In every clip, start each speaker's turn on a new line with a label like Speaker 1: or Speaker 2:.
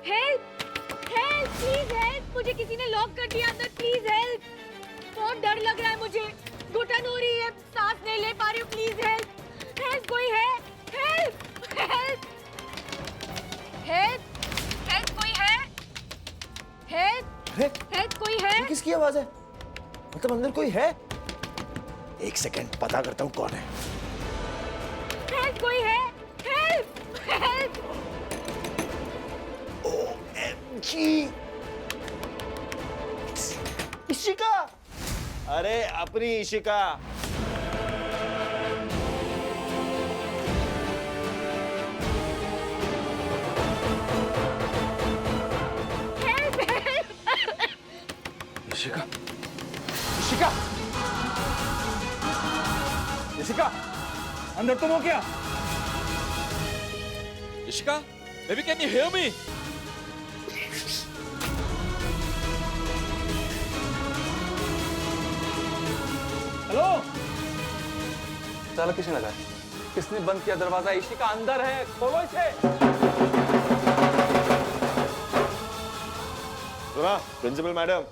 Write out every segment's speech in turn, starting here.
Speaker 1: Help help please help, मुझे किसी ने लॉक कर दिया अंदर, प्लीज हेल्प। बहुत डर लग रहा है मुझे, घुटन हो रही है, सांस नहीं ले पा रही हूँ, प्लीज हेल्प हेल्प, कोई है? हेल्प हेल्प हेल्प हेल्प, कोई है? हेल्प हेल्प, कोई है?
Speaker 2: ये किसकी आवाज है? मतलब अंदर कोई है? एक सेकंड पता करता हूँ कौन है।
Speaker 1: हेल्प, कोई है? Help help.
Speaker 2: OMG! इशिका! अरे अपनी इशिका।
Speaker 3: इशिका, इशिका, इशिका, अंदर तुम हो क्या?
Speaker 4: Ishika, baby, can you hear me?
Speaker 3: Hello? ताला किसने लगाया? किसने बंद किया दरवाजा? इशिका अंदर है, खोलो इसे।
Speaker 2: सुना प्रिंसिपल मैडम,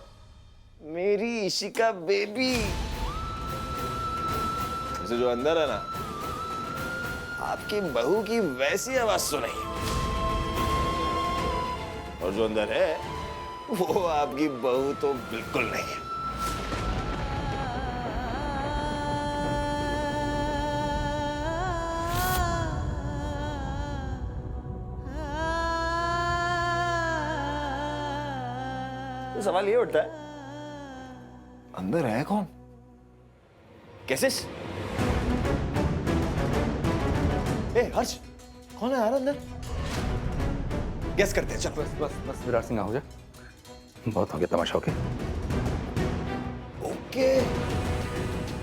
Speaker 2: मेरी इशिका बेबी, जैसे जो अंदर है ना, आपकी बहू की वैसी आवाज सुनाई, और जो अंदर है वो आपकी बहू तो बिल्कुल नहीं है। तो सवाल ये उठता है, अंदर है कौन? कैसे? हर्ष, कौन है यार अंदर? गेस करते हैं, चल।
Speaker 3: बस बस बस विराट सिंह हो जा, बहुत हो गया तमाशा। ओके
Speaker 2: ओके,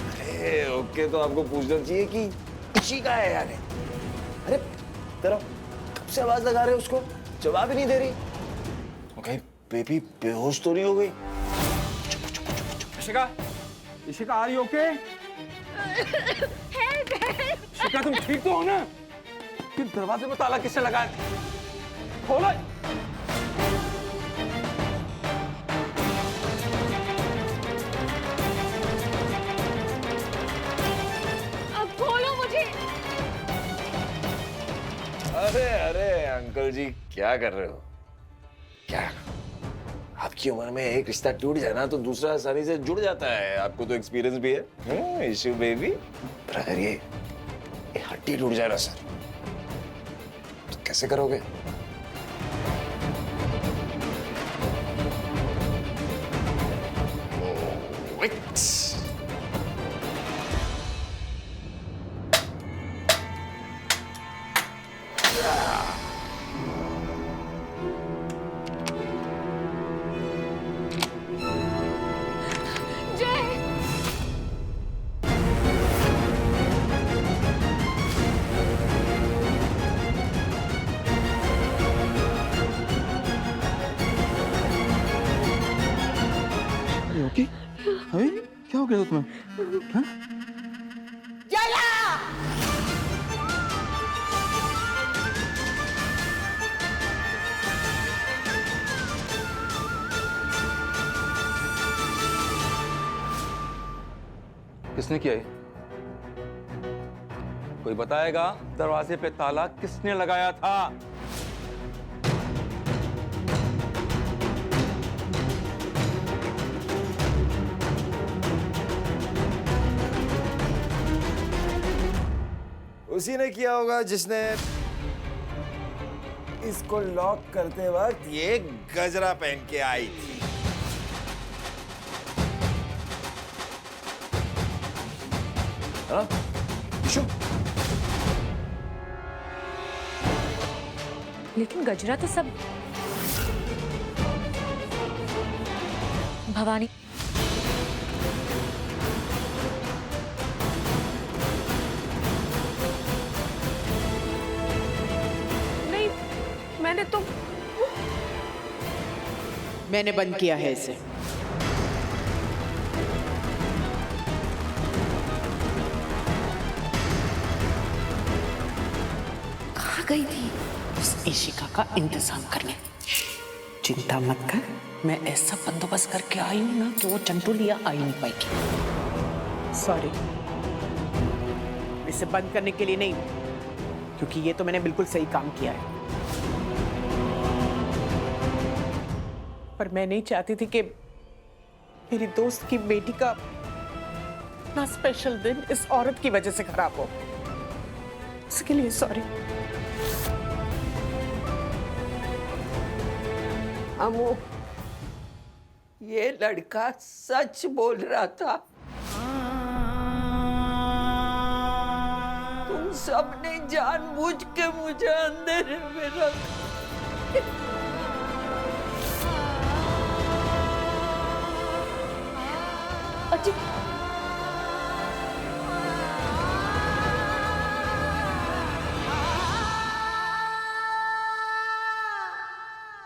Speaker 2: अरे ओके तो आपको पूछना चाहिए कि इशिका है यार। अरे तेरा कब से आवाज लगा रहे हो उसको, जवाब ही नहीं दे रही। ओके बेबी बेहोश तो नहीं हो गई?
Speaker 3: Ishika, Ishika are you okay? Ishika तुम ठीक तो हो ना? कि दरवाजे में ताला किसने लगाया? खोलो।
Speaker 1: अब खोलो मुझे।
Speaker 2: अरे अरे अंकल जी क्या कर रहे हो? क्या आपकी उम्र में एक रिश्ता टूट जाए ना तो दूसरा आसानी से जुड़ जाता है। आपको तो एक्सपीरियंस भी है इशू बेबी। पर अगर ये हड्डी टूट जाए ना सर, तो कैसे करोगे?
Speaker 3: ओके क्या हो गया तुम्हें? हाँ? किसने किया ये? कोई बताएगा दरवाजे पे ताला किसने लगाया था?
Speaker 2: उसी ने किया होगा जिसने इसको लॉक करते वक्त ये गजरा पहन के आई थी। हाँ? इशू?
Speaker 1: लेकिन गजरा तो सब भवानी। नहीं,
Speaker 5: मैंने बंद किया है इसे। कहाँ गई थी उस इशिका का इंतजाम करने? चिंता मत कर, मैं ऐसा बंदोबस्त करके आई हूं ना कि वो चंटुलिया आ ही नहीं पाएगी। सॉरी, इसे बंद करने के लिए नहीं, क्योंकि ये तो मैंने बिल्कुल सही काम किया है। पर मैं नहीं चाहती थी कि मेरी दोस्त की बेटी का ना स्पेशल दिन इस औरत की वजह से खराब हो। इसके लिए सॉरी।
Speaker 6: अमो, ये लड़का सच बोल रहा था। तुम सबने जानबूझ के मुझे अंधेरे में रख।
Speaker 1: अजी,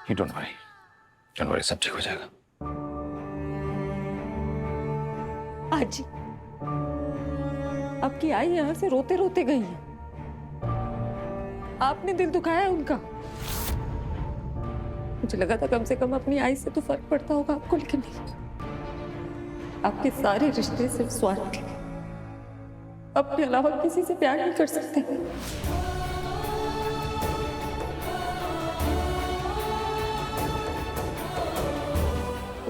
Speaker 3: You don't worry, सब ठीक हो जाएगा।
Speaker 1: आजी, आपकी आई यहाँ से रोते रोते गई है। आपने दिल दुखाया है उनका। मुझे लगा था कम से कम अपनी आई से तो फर्क पड़ता होगा आपको, लेकिन नहीं। आपके सारे रिश्ते सिर्फ स्वार्थ थे। अपने अलावा किसी से प्यार नहीं कर सकते।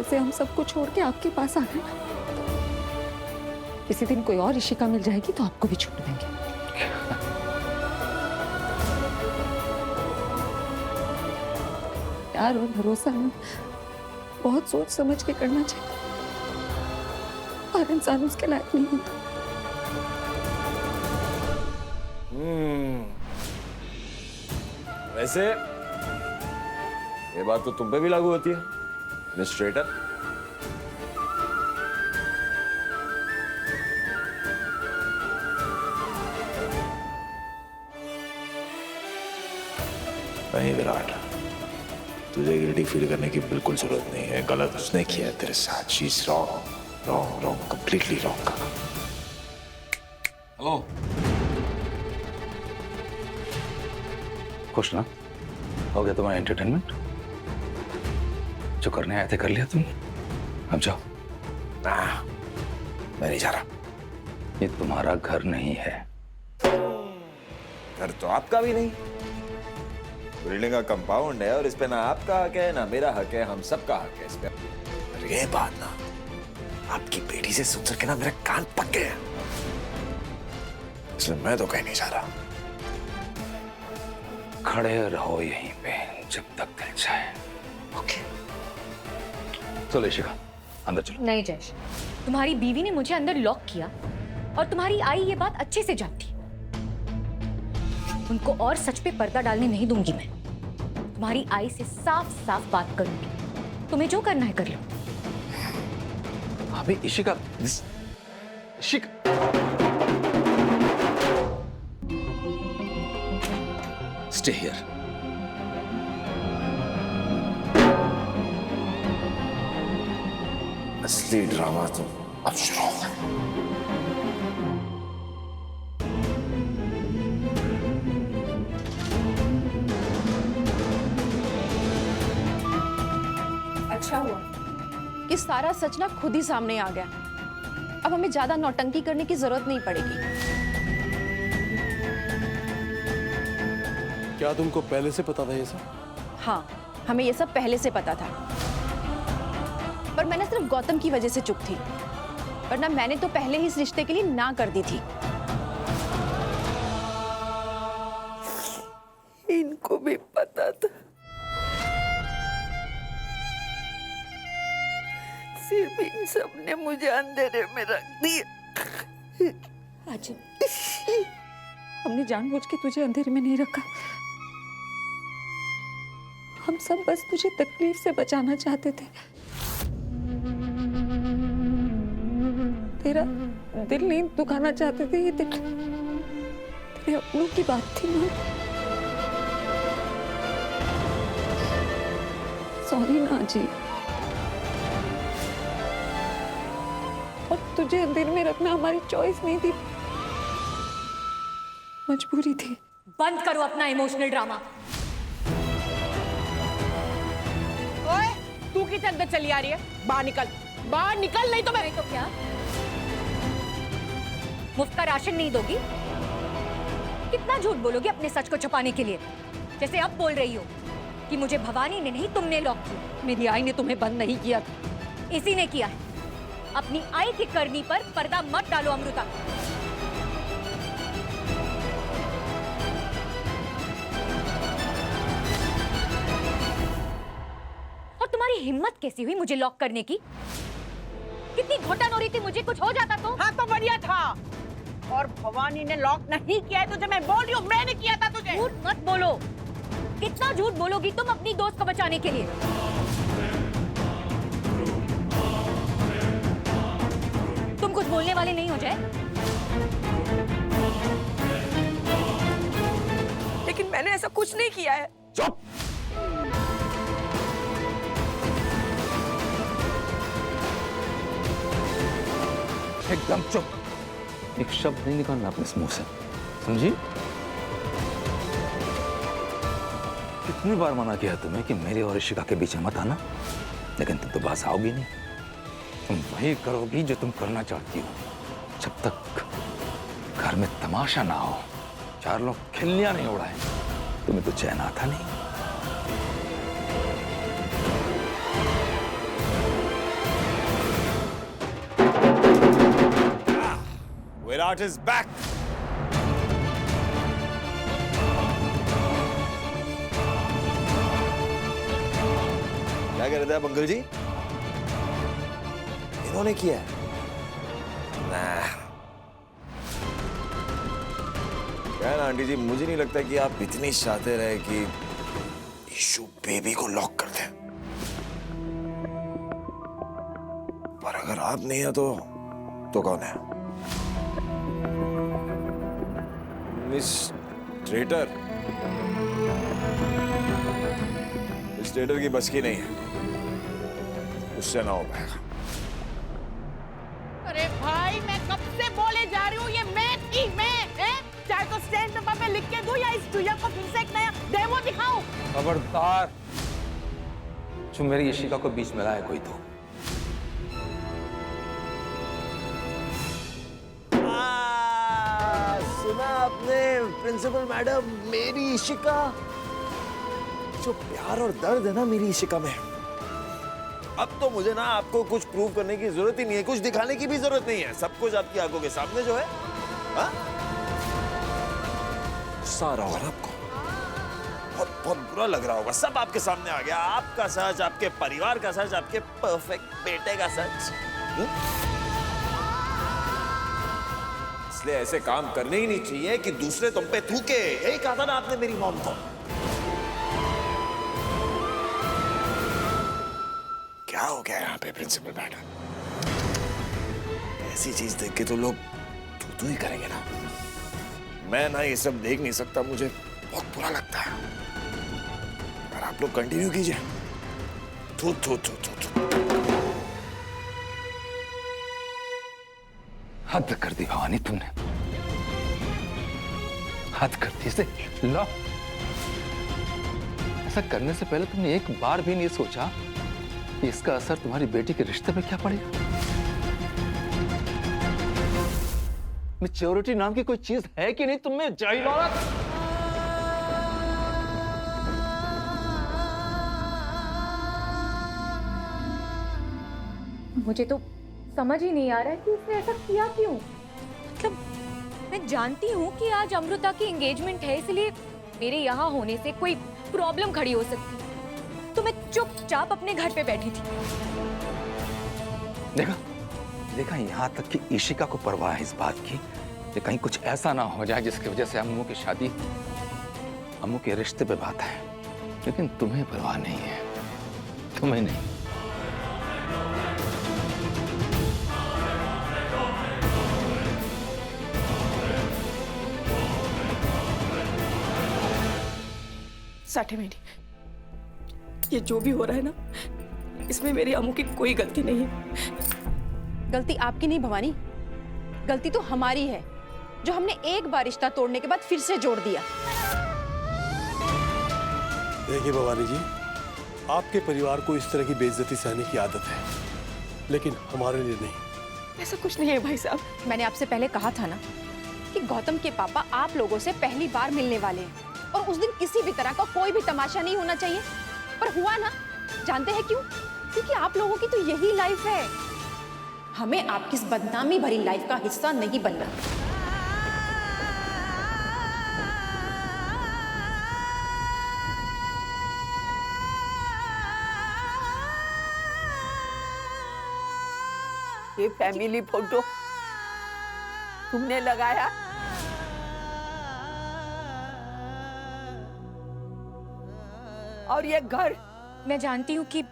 Speaker 1: उसे हम सबको छोड़ के आपके पास आ गए ना। किसी दिन कोई और ऋषिका मिल जाएगी तो आपको भी छोड़ देंगे। प्यार और भरोसा में बहुत सोच समझ के करना चाहिए। हर इंसान उसके लायक नहीं होता।
Speaker 2: वैसे ये बात तो तुम पे भी लागू होती है, मिस ट्रेटर। नहीं विराट, तुझे गिल्टी फील करने की बिल्कुल जरूरत नहीं है। गलत उसने किया है तेरे साथ। She is wrong, wrong, wrong, completely wrong.
Speaker 4: Hello,
Speaker 3: खुश ना हो गया तुम्हारा एंटरटेनमेंट? जो करने आए थे कर लिया तुम, अब जाओ।
Speaker 2: ना, मैं नहीं जा रहा।
Speaker 3: ये तुम्हारा घर नहीं है।
Speaker 2: घर तो आपका भी नहीं। बिल्डिंग का कंपाउंड है और इस पे ना आपका हक है ना मेरा हक है, हम सबका हक है इस पे। और ये बात ना आपकी बेटी से सुन सके ना मेरे कान पक गए, इसलिए मैं तो कहीं नहीं जा रहा।
Speaker 3: खड़े रहो यहीं पे जब तक दिल चाहे।
Speaker 1: ओके।
Speaker 3: चलो ईशिका, अंदर चलो।
Speaker 1: नहीं जयेश, तुम्हारी बीवी ने मुझे अंदर लॉक किया और तुम्हारी आई ये बात अच्छे से जानती। उनको और सच पे पर्दा डालने नहीं दूंगी मैं। तुम्हारी आई से साफ साफ बात करूंगी। तुम्हें जो करना है कर लो।
Speaker 3: अभी ईशिका, ईशिका,
Speaker 4: स्टे हियर।
Speaker 2: असली ड्रामा तो अब शुरू होगा।
Speaker 7: अच्छा हुआ कि सारा सच ना खुद ही सामने आ गया। अब हमें ज्यादा नौटंकी करने की जरूरत नहीं पड़ेगी।
Speaker 8: क्या तुमको पहले से पता था ये सब?
Speaker 7: हाँ, हमें ये सब पहले से पता था, पर मैंने सिर्फ गौतम की वजह से चुप थी, वरना मैंने तो पहले ही इस रिश्ते के लिए ना कर दी थी।
Speaker 6: इनको भी पता था, सिर्फ इन सब ने मुझे अंधेरे में रख दिया।
Speaker 1: आजी, हमने जानबूझ के तुझे अंधेरे में नहीं रखा। हम सब बस तुझे तकलीफ से बचाना चाहते थे। तेरा दिल नहीं दुखाना चाहते थे। ये तेरे अपनों की बात थी ना। सॉरी ना जी। और तुझे अंधेरे में रखना हमारी चॉइस नहीं थी, मजबूरी थी। बंद करो अपना इमोशनल ड्रामा।
Speaker 5: चाबी से अंदर चली आ रही है? बाहर निकल नहीं तो मैं
Speaker 1: तो क्या मुफ्त का राशन नहीं दोगी? कितना झूठ बोलोगी अपने सच को छुपाने के लिए? जैसे अब बोल रही हो कि मुझे भवानी ने नहीं तुमने लॉक किया। मेरी आई ने तुम्हें बंद नहीं किया था, इसी ने किया है। अपनी आई की करनी पर पर्दा मत डालो अमृता। और तुम्हारी हिम्मत कैसी हुई मुझे लॉक करने की? कितनी घुटन हो रही थी, मुझे कुछ हो जाता तो?
Speaker 5: हाँ तो बढ़िया था। और भवानी ने लॉक नहीं किया है तुझे, मैं बोल रही हूँ, मैंने किया था तुझे।
Speaker 1: झूठ मत बोलो। कितना झूठ बोलोगी तुम अपनी दोस्त को बचाने के लिए? तुम कुछ बोलने वाले नहीं हो जाए?
Speaker 6: लेकिन मैंने ऐसा कुछ नहीं किया है।
Speaker 2: चुप।
Speaker 3: एकदम चुप। एक शब्द नहीं निकालना अपने मुंह से, समझी? कितनी बार मना किया तुम्हें कि मेरे और ऋषिका के बीच में मत आना, लेकिन तुम तो बात आओगी नहीं। तुम वही करोगी जो तुम करना चाहती हो। जब तक घर में तमाशा ना हो, चार लोग खिल्लियां नहीं उड़ाए, तुम्हें तो चैन आता नहीं।
Speaker 2: Virat is back. क्या कह रहे थे आप अंकल जी? इन्होंने किया है? क्या ना आंटी जी, मुझे नहीं लगता कि आप इतनी शातिर है कि ईशू बेबी को लॉक कर दें। पर अगर आप नहीं है तो कौन है? Miss traitor. मिस ट्रेटर की बस की नहीं है, उससे ना हो पाएगा।
Speaker 5: अरे भाई, मैं कब से बोले जा रही हूँ, ये मैं थी, मैं है? चाहे तो स्टैंड पेपर पे लिख के दूं या इस चुया को फिर से एक नया डेमो दिखाऊं।
Speaker 3: खबरदार, जो मेरी ऋषिका को बीच में लाए कोई तो।
Speaker 2: सुना आपने प्रिंसिपल मैडम, मेरी इशिका, जो प्यार और दर्द है ना मेरी इशिका में, अब तो मुझे ना आपको कुछ प्रूव करने की जरूरत ही नहीं है, कुछ दिखाने की भी जरूरत नहीं है। सब कुछ आपकी आंखों के सामने जो है। हाँ? गुस्सा आ रहा होगा ना आपको, बहुत बहुत बुरा लग रहा होगा। सब आपके सामने आ गया, आपका सच, आपके परिवार का सच, आपके परफेक्ट बेटे का सच। इसलिए ऐसे काम करने ही नहीं चाहिए कि दूसरे तुम पे थूके। यही कहा था ना आपने मेरी मॉम को। क्या हो गया यहाँ पे प्रिंसिपल मैडम? ऐसी चीज देख के तो लोग तू ही करेंगे ना। मैं ना ये सब देख नहीं सकता, मुझे बहुत बुरा लगता है। और आप लोग कंटिन्यू कीजिए। थू थू थू थू थू।
Speaker 3: हद कर दी भवानी तुमने, हद कर दी। से लो, ऐसा करने से पहले तुमने एक बार भी नहीं सोचा कि इसका असर तुम्हारी बेटी के रिश्ते पे क्या पड़ेगा? मैच्योरिटी नाम की कोई चीज है कि नहीं तुमने, जाहिल औरत?
Speaker 1: मुझे तो समझ ही नहीं आ रहा है कि उसने ऐसा किया क्यों। मतलब मैं जानती हूँ कि आज अमृता की एंगेजमेंट है, इसलिए मेरे यहाँ होने से कोई प्रॉब्लम खड़ी हो सकती है, तो मैं चुपचाप अपने घर पे बैठी थी।
Speaker 3: देखा देखा, यहाँ तक कि ईशिका को परवाह है इस बात की कि कहीं कुछ ऐसा ना हो जाए जिसकी वजह से अम्मू की शादी, अम्मू के रिश्ते पे बात है। लेकिन तुम्हें परवाह नहीं है, तुम्हें नहीं।
Speaker 6: साठे मेरी, ये जो भी हो रहा है ना, इसमें मेरी अम्मू की कोई गलती नहीं है।
Speaker 7: गलती आपकी नहीं भवानी, गलती तो हमारी है, जो हमने एक बार रिश्ता तोड़ने के बाद फिर से जोड़ दिया।
Speaker 8: देखिए भवानी जी, आपके परिवार को इस तरह की बेइज्जती सहने की आदत है, लेकिन हमारे लिए नहीं।
Speaker 6: ऐसा कुछ नहीं है भाई साहब।
Speaker 7: मैंने आपसे पहले कहा था ना कि गौतम के पापा आप लोगों से पहली बार मिलने वाले हैं और उस दिन किसी भी तरह का कोई भी तमाशा नहीं होना चाहिए, पर हुआ ना। जानते हैं क्यों? क्योंकि आप लोगों की तो यही लाइफ है। हमें आपकी इस बदनामी भरी लाइफ का हिस्सा नहीं बनना।
Speaker 9: ये फैमिली फोटो तुमने लगाया? और ये घर?
Speaker 1: मैं जानती हूँ कि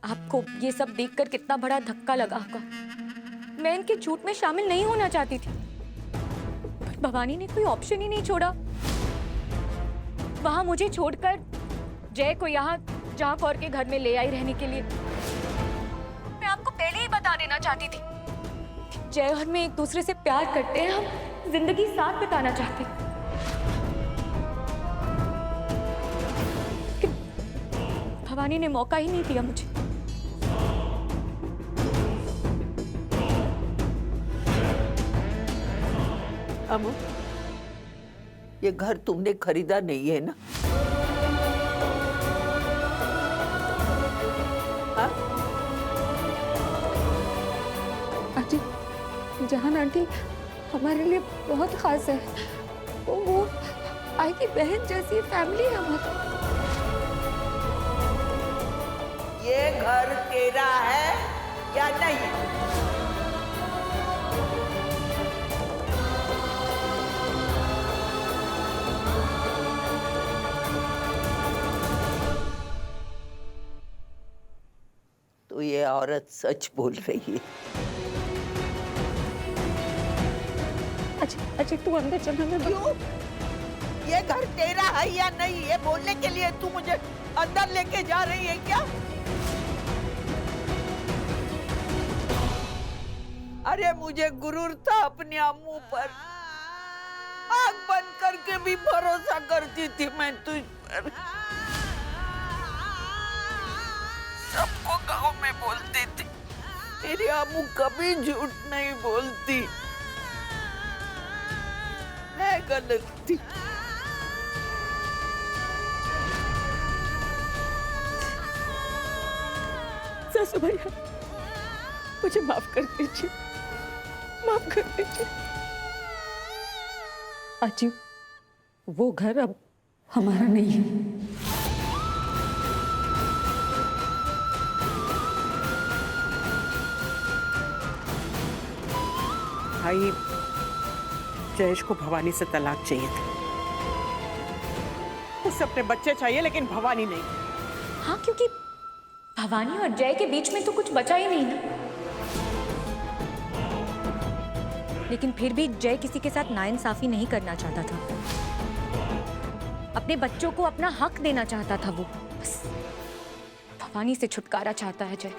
Speaker 1: आपको ये सब देखकर कितना बड़ा धक्का लगा होगा। मैं इनके झूठ में शामिल नहीं होना चाहती थी, पर भवानी ने कोई ऑप्शन ही नहीं छोड़ा। वहां मुझे छोड़कर जय को यहाँ जहाँ कौर के घर में ले आई रहने के लिए। मैं आपको पहले ही बता देना चाहती थी कि जय और मैं एक दूसरे से प्यार करते हैं, हम जिंदगी साथ बिताना चाहते हैं। भवानी ने मौका ही नहीं दिया मुझे।
Speaker 9: अमू, ये घर तुमने खरीदा नहीं है ना? हाँ?
Speaker 1: आंटी, जहान आंटी हमारे लिए बहुत खास है। वो आई की बहन जैसी फैमिली है हमारी।
Speaker 9: ये घर तेरा है या नहीं? तो ये औरत सच बोल रही है।
Speaker 1: अच्छा तू अंदर चल।
Speaker 9: क्यों? ये घर तेरा है या नहीं, ये बोलने के लिए तू मुझे अंदर लेके जा रही है क्या? अरे मुझे गुरूर था अपने अम्मू पर, आंख बंद करके भी भरोसा करती थी मैं तुझ पर। सबको गांव में बोलती थी तेरी अम्मू कभी झूठ नहीं बोलती। मैं गलत थी।
Speaker 6: सासू भैया, मुझे माफ कर दीजिए, माफ कर दीजिए। आजी, वो घर अब हमारा नहीं है। भाई, जयेश को भवानी से तलाक चाहिए था। उसे अपने बच्चे चाहिए, लेकिन भवानी नहीं।
Speaker 1: हाँ, क्योंकि भवानी और जय के बीच में तो कुछ बचा ही नहीं ना। लेकिन फिर भी जय किसी के साथ नाइंसाफी नहीं करना चाहता था। अपने बच्चों को अपना हक देना चाहता था वो। बस भवानी से छुटकारा चाहता है जय।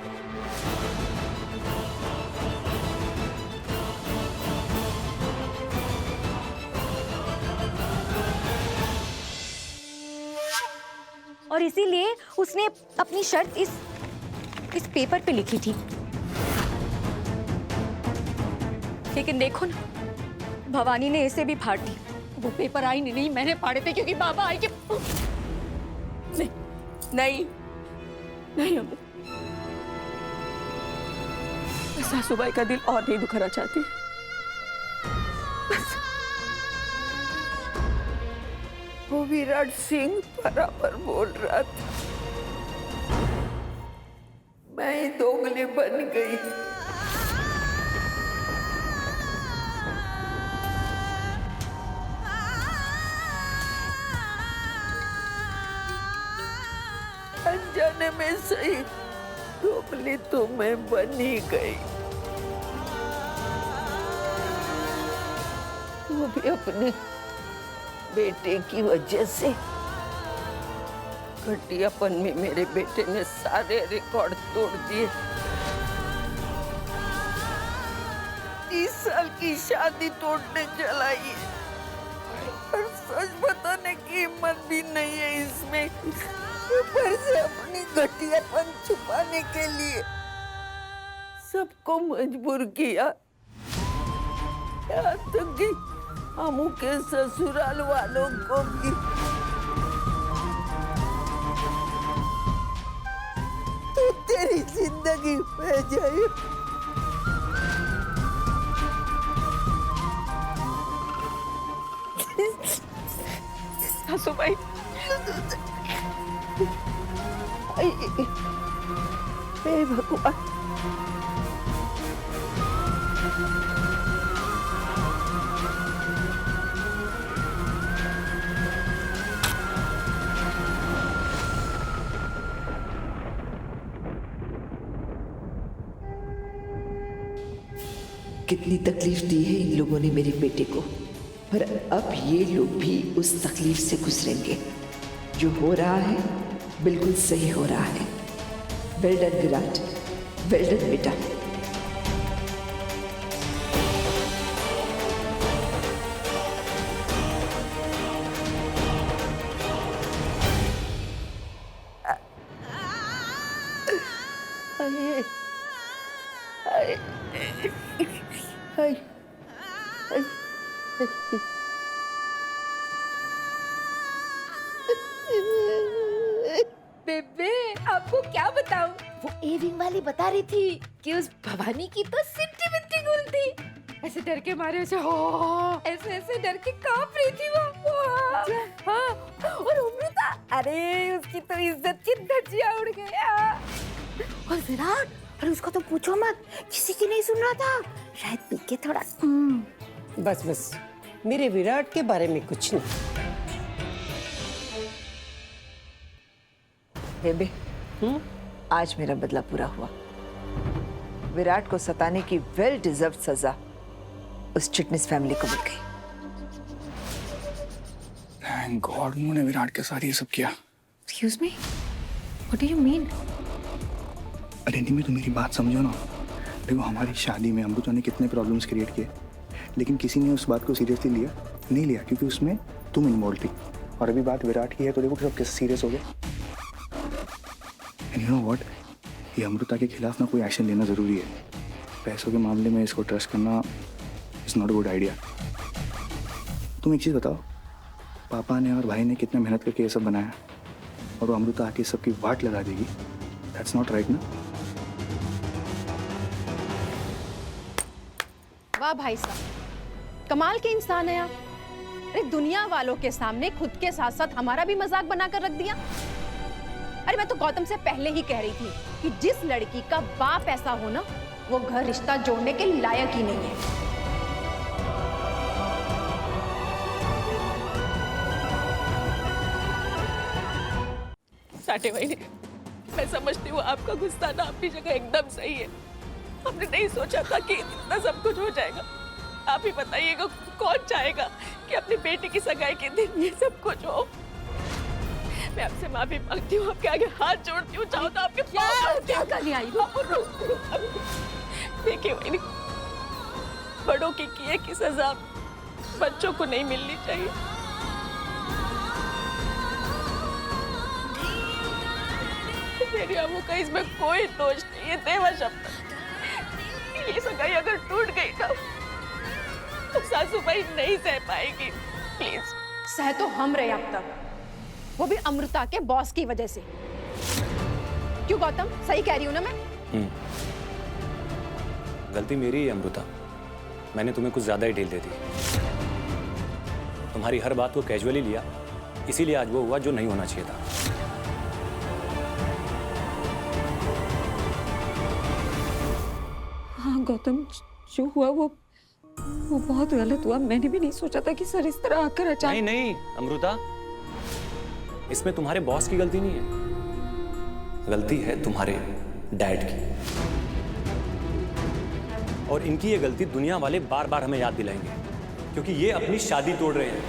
Speaker 1: और इसीलिए उसने अपनी शर्त इस पेपर पे लिखी थी। लेकिन देखो ना, भवानी ने इसे भी फाड़ दी। वो पेपर आई नहीं, मैंने फाड़े थे, क्योंकि बाबा आई के।
Speaker 6: नहीं, नहीं, नहीं अम्मू, मैं सासूबाई का दिल और नहीं दुखाना चाहती। बस
Speaker 9: वो विराट सिंह बराबर बोल रहा था, मैं ही दोगली बन गई। अनजाने में सही दोगली तो मैं बन ही गई। वो भी अपने बेटे की वजह से। घटियापन में मेरे बेटे ने सारे रिकॉर्ड तोड़ दिए। 30 साल की शादी तोड़ने चलाई है, और सच बताने की हिम्मत भी नहीं है इसमें। ऊपर से अपनी घटियापन छुपाने के लिए सबको मजबूर किया, यहाँ तक कि अमू के ससुराल वालों को भी। तो तेरी जिंदगी में जाए।
Speaker 6: सासू भाई,
Speaker 9: हे भगवान,
Speaker 10: कितनी तकलीफ दी है इन लोगों ने मेरे बेटे को, पर अब ये लोग भी उस तकलीफ से गुजरेंगे। जो हो रहा है बिल्कुल सही हो रहा है। Well done Virat, well done बेटा।
Speaker 1: बेबे आपको क्या बताऊं, वो एविंग वाली बता रही थी कि उस भवानी की तो सिट्टी बिट्टी गुल थी। ऐसे डर के मारे उसे ऐसे ऐसे डर के कांप रही थी वो। हाँ, और अमृता, अरे उसकी तो इज्जत की धज्जियां उड़ गया। और विराट, अरे उसका तो पूछो मत, किसी की नहीं सुन रहा था, शायद पी के थोड़ा।
Speaker 11: बस बस, मेरे विराट के बारे में कुछ नहीं।
Speaker 10: बेबे, आज मेरा बदला पूरा हुआ। विराट को सताने की वेल डिजर्व सजा उस चिटनिस फैमिली को मिल गई।
Speaker 3: थैंक गॉड उन्होंने विराट के साथ ये सब किया।
Speaker 1: Excuse me? What do you mean?
Speaker 3: अरे नहीं, तो मेरी बात समझो ना। देखो, हमारी शादी में अमृता ने कितने प्रॉब्लम्स क्रिएट किए, लेकिन किसी ने उस बात को सीरियसली नहीं लिया क्योंकि उसमें तुम इन्वॉल्व थी। और अभी बात विराट की है तो देखो सब कैसे सीरियस हो गए। एंड यू नो व्हाट, ये अमृता के खिलाफ ना कोई एक्शन लेना जरूरी है। पैसों के मामले में इसको ट्रस्ट करना is not a good idea. तुम एक चीज बताओ, पापा ने और भाई ने कितना मेहनत करके ये सब बनाया, और वो अमृता आके सबकी वाट लगा देगी। दैट्स नॉट राइट ना।
Speaker 7: वाह भाई साहब, कमाल के इंसान है आप। अरे दुनिया वालों के सामने खुद के साथ साथ हमारा भी मजाक बनाकर रख दिया। अरे मैं तो गौतम से पहले ही कह रही थी कि जिस लड़की का बाप ऐसा हो ना, वो घर रिश्ता जोड़ने के लायक ही नहीं है।
Speaker 6: साठे भाई, मैं समझती हूँ आपका गुस्सा ना अपनी जगह एकदम सही है। हमने नहीं सोचा था कि इतना सब कुछ हो जाएगा। आप ही बताइएगा, कौन चाहेगा कि अपनी बेटी की सगाई के दिन ये सब कुछ हो। मैं आपसे माफी मांगती हूँ, आपके आगे हाथ जोड़ती हूँ, चाहो तो आपके
Speaker 1: क्या करने आई हो?
Speaker 6: देखिए वही, बड़ों की किए की सजा बच्चों को नहीं मिलनी चाहिए। मेरी अम्मू का इसमें कोई दोष नहीं है, देवा शब्द। ये सगाई अगर टूट गई ना तो सासू भाई नहीं सह पाएगी। प्लीज।
Speaker 7: सह तो हम रहे अब तक, वो भी अमृता के बॉस की वजह से। क्यों गौतम, सही कह रही हूं ना मैं?
Speaker 12: गलती मेरी है अमृता, मैंने तुम्हें कुछ ज्यादा ही ढील दे दी। तुम्हारी हर बात को कैजुअली लिया, इसीलिए आज वो हुआ जो नहीं होना चाहिए था।
Speaker 6: हाँ गौतम, जो हुआ वो बहुत गलत हुआ। मैंने भी नहीं सोचा था कि सर इस तरह आकर अचानक।
Speaker 12: नहीं अमृता, इसमें तुम्हारे बॉस की गलती नहीं है, गलती है तुम्हारे डैड की। और इनकी ये गलती दुनिया वाले बार बार हमें याद दिलाएंगे, क्योंकि ये अपनी शादी तोड़ रहे हैं।